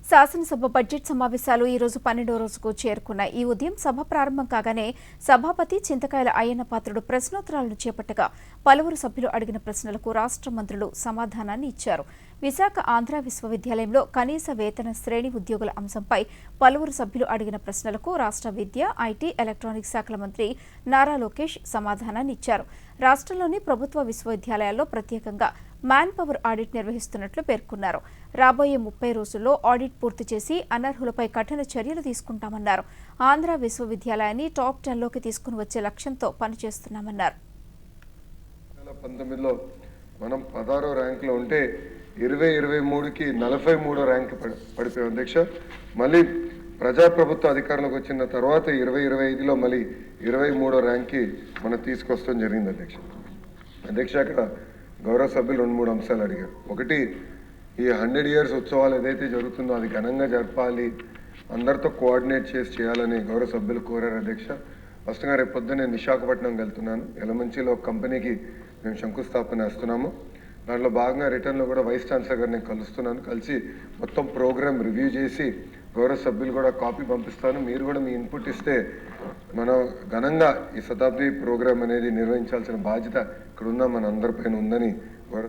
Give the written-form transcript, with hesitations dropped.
శాసనసభ బడ్జెట్ సమావేశాలు ఈ రోజు 12వ రోజుకు చేరుకున్నాయి. ఈ ఉదయం సభ ప్రారంభం కాగానే సభాపతి చింతకాయల అయ్యన్న పాత్రుడు ప్రశ్నోత్తరాలను చేపట్టగా పలువురు సభ్యులు అడిగిన ప్రశ్నలకు రాష్ట్ర మంత్రులు సమాధానాన్ని ఇచ్చారు. విశాఖ ఆంధ్ర విశ్వవిద్యాలయంలో కనీస వేతన శ్రేణి ఉద్యోగుల అంశంపై పలువురు సభ్యులు అడిగిన ప్రశ్నలకు రాష్ట్ర విద్య, ఐటీ, ఎలక్ట్రానిక్స్ శాఖల మంత్రి నారా లోకేష్ సమాధానాన్ని ఇచ్చారు. రాష్ట్రంలోని ప్రభుత్వ విశ్వవిద్యాలయాల్లో ప్రత్యేకంగా మ్యాన్ పవర్ ఆడిట్ నిర్వహిస్తున్నట్లు పేర్కొన్నారు. రాబోయే 30 రోజుల్లో ఆడిట్ పూర్తి చేసి అనర్హులపై కఠిన చర్యలు తీసుకుంటామన్నారు. ఆంధ్ర విశ్వవిద్యాలయాన్ని టాప్ 10లోకి తీసుకుని వచ్చే లక్ష్యంతో పనిచేస్తున్నామన్నారు. 2019లో మనం 16వ ర్యాంకులో ఉంటే 2023కి 43వ ర్యాంక్ పడిపోయాం అధ్యక్ష. మళ్ళీ ప్రజాప్రభుత్వ అధికారంలోకి వచ్చిన తర్వాత 2025లో మళ్ళీ 23వ ర్యాంక్కి మనం తీసుకొస్తాం జరిగింది అధ్యక్ష. అక్కడ గౌరవ సభ్యులు 2-3 అంశాలు అడిగారు. ఒకటి, ఈ 100 ఇయర్స్ ఉత్సవాలు ఏదైతే జరుగుతుందో అది ఘనంగా జరపాలి, అందరితో కోఆర్డినేట్ చేసి చేయాలని గౌరవ సభ్యులు కోరారు అధ్యక్ష. ఫస్ట్గా రేపు పొద్దున్న నేను విశాఖపట్నం వెళ్తున్నాను. ఎలమంచిలో ఒక కంపెనీకి మేము శంకుస్థాపన వేస్తున్నాము. దాంట్లో భాగంగా రిటర్న్లో కూడా వైస్ ఛాన్సలర్ గారిని కలుస్తున్నాను. కలిసి మొత్తం ప్రోగ్రామ్ రివ్యూ చేసి గౌరవ సభ్యులు కూడా కాపీ పంపిస్తాను. మీరు కూడా మీ ఇన్పుట్ ఇస్తే మనం ఘనంగా ఈ శతాబ్ది ప్రోగ్రామ్ అనేది నిర్వహించాల్సిన బాధ్యత ఇక్కడున్న మన అందరిపైన ఉందని గౌరవ